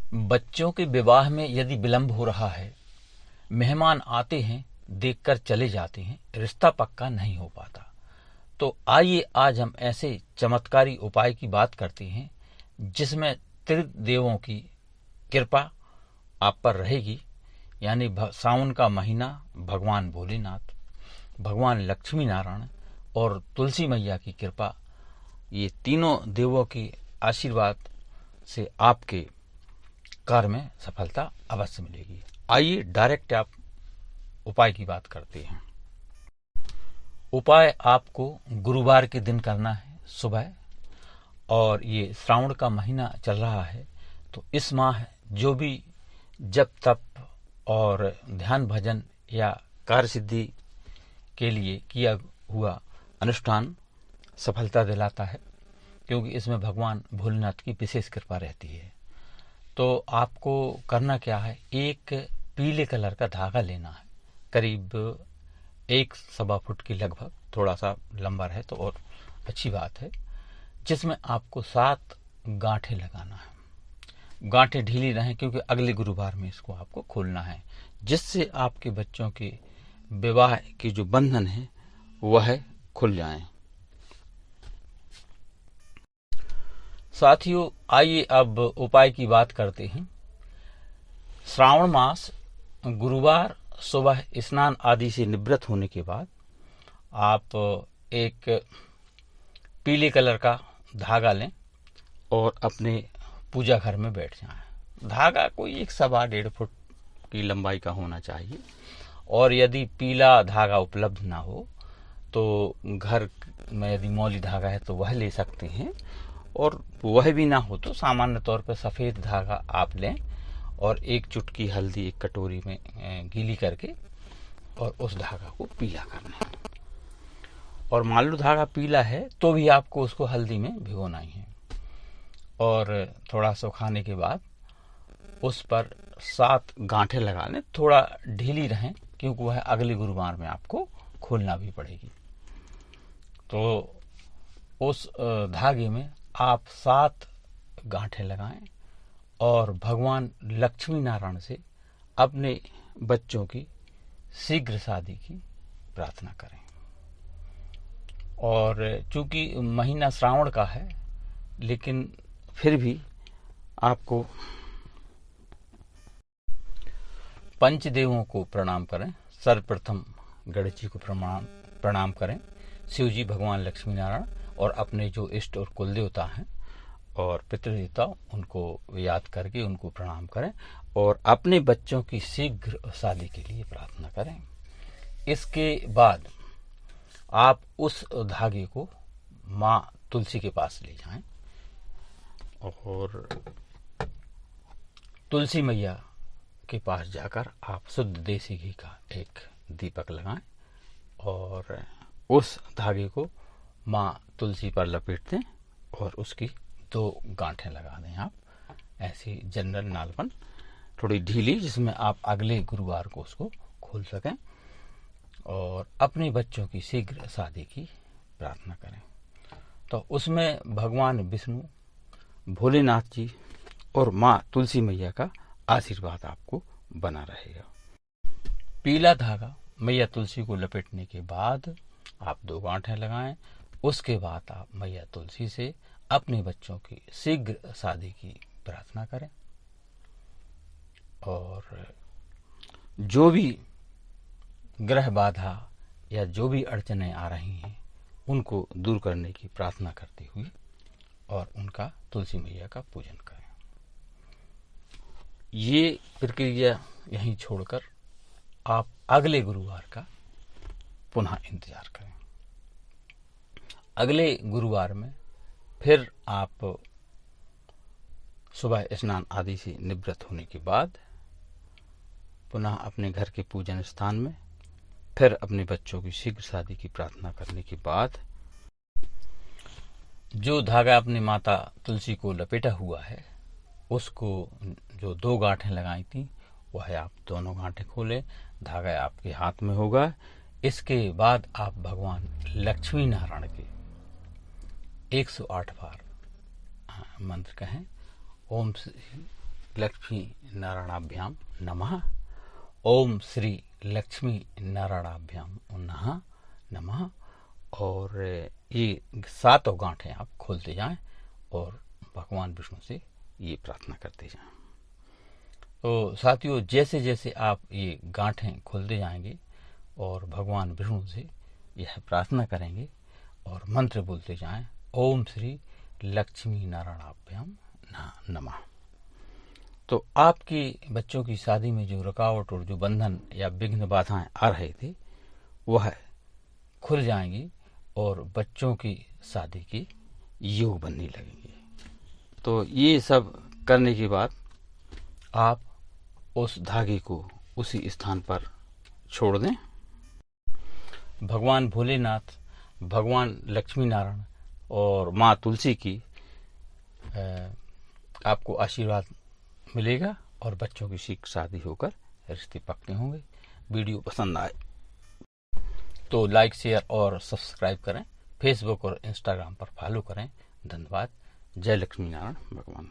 बच्चों के विवाह में यदि विलंब हो रहा है, मेहमान आते हैं, देखकर चले जाते हैं, रिश्ता पक्का नहीं हो पाता, तो आइए आज हम ऐसे चमत्कारी उपाय की बात करते हैं जिसमें त्रिदेवों की कृपा आप पर रहेगी। यानी सावन का महीना भगवान भोलेनाथ, भगवान लक्ष्मी नारायण और तुलसी मैया की कृपा, ये तीनों देवों की आशीर्वाद से आपके कार्य में सफलता अवश्य मिलेगी। आइए डायरेक्ट आप उपाय की बात करते हैं। उपाय आपको गुरुवार के दिन करना है सुबह, और ये श्रावण का महीना चल रहा है, तो इस माह जो भी जप तप और ध्यान भजन या कार्य सिद्धि के लिए किया हुआ अनुष्ठान सफलता दिलाता है, क्योंकि इसमें भगवान भोलेनाथ की विशेष कृपा रहती है। तो आपको करना क्या है, एक पीले कलर का धागा लेना है, करीब 1.25 फुट की लगभग, थोड़ा सा लंबा रहे तो और अच्छी बात है, जिसमें आपको 7 गांठें लगाना है। गांठें ढीली रहें, क्योंकि अगले गुरुवार में इसको आपको खोलना है, जिससे आपके बच्चों के विवाह की जो बंधन है वह खुल जाएं। साथियों, आइए अब उपाय की बात करते हैं। श्रावण मास गुरुवार सुबह स्नान आदि से निवृत्त होने के बाद आप एक पीले कलर का धागा लें और अपने पूजा घर में बैठ जाएं। धागा कोई 1.25 फुट की लंबाई का होना चाहिए, और यदि पीला धागा उपलब्ध ना हो तो घर में यदि मौली धागा है तो वह ले सकते हैं, और वह भी ना हो तो सामान्य तौर पर सफ़ेद धागा आप लें और एक चुटकी हल्दी एक कटोरी में गीली करके और उस धागा को पीला कर लें। और मान लो धागा पीला है तो भी आपको उसको हल्दी में भिगोना ही है, और थोड़ा सुखाने के बाद उस पर 7 गांठें लगा लें। थोड़ा ढीली रहें, क्योंकि वह अगले गुरुवार में आपको खोलना भी पड़ेगी। तो उस धागे में आप 7 गांठें लगाएं और भगवान लक्ष्मी नारायण से अपने बच्चों की शीघ्र शादी की प्रार्थना करें। और चूंकि महीना श्रावण का है, लेकिन फिर भी आपको पंचदेवों को प्रणाम करें। सर्वप्रथम गणेश जी को प्रणाम करें, शिव जी, भगवान लक्ष्मी नारायण और अपने जो इष्ट और कुल देवता हैं और पितृदेवता, उनको याद करके उनको प्रणाम करें और अपने बच्चों की शीघ्र शादी के लिए प्रार्थना करें। इसके बाद आप उस धागे को माँ तुलसी के पास ले जाएं और तुलसी मैया के पास जाकर आप शुद्ध देसी घी का एक दीपक लगाएं और उस धागे को माँ तुलसी पर लपेट दें और उसकी 2 गांठें लगा दें। आप ऐसी जनरल नालपन थोड़ी ढीली, जिसमें आप अगले गुरुवार को उसको खोल सकें और अपने बच्चों की शीघ्र शादी की प्रार्थना करें। तो उसमें भगवान विष्णु, भोलेनाथ जी और माँ तुलसी मैया का आशीर्वाद आपको बना रहेगा। पीला धागा मैया तुलसी को लपेटने के बाद आप 2 गांठें लगाएं। उसके बाद आप मैया तुलसी से अपने बच्चों की शीघ्र शादी की प्रार्थना करें और जो भी ग्रह बाधा या जो भी अड़चनें आ रही हैं उनको दूर करने की प्रार्थना करते हुए और उनका तुलसी मैया का पूजन करें। ये प्रक्रिया यहीं छोड़कर आप अगले गुरुवार का पुनः इंतजार करें। अगले गुरुवार में फिर आप सुबह स्नान आदि से निवृत्त होने के बाद पुनः अपने घर के पूजन स्थान में फिर अपने बच्चों की शीघ्र शादी की प्रार्थना करने के बाद जो धागा अपनी माता तुलसी को लपेटा हुआ है उसको जो 2 गांठें लगाई थी वह आप दोनों गांठें खोलें, धागा आपके हाथ में होगा। इसके बाद आप भगवान लक्ष्मी नारायण के 108 बार मंत्र कहें, ओम श्री लक्ष्मी नारायणाभ्याम नमः। ओम श्री लक्ष्मी नारायणाभ्याम नमः। और ये 7 गांठें आप खोलते जाएं और भगवान विष्णु से ये प्रार्थना करते जाएं। तो साथियों, जैसे जैसे आप ये गांठें खोलते जाएंगे और भगवान विष्णु से यह प्रार्थना करेंगे और मंत्र बोलते जाएं, ओम श्री लक्ष्मी नारायणाभ्याम नमः, तो आपके बच्चों की शादी में जो रुकावट और जो बंधन या विघ्न बाधाएं आ रहे थे वह खुल जाएंगी और बच्चों की शादी के योग बनने लगेंगे। तो ये सब करने के बाद आप उस धागे को उसी स्थान पर छोड़ दें। भगवान भोलेनाथ, भगवान लक्ष्मी नारायण और माँ तुलसी की आपको आशीर्वाद मिलेगा और बच्चों की शीघ्र शादी होकर रिश्ते पक्के होंगे। वीडियो पसंद आए तो लाइक, शेयर और सब्सक्राइब करें। फेसबुक और इंस्टाग्राम पर फॉलो करें। धन्यवाद। जय लक्ष्मी नारायण भगवान।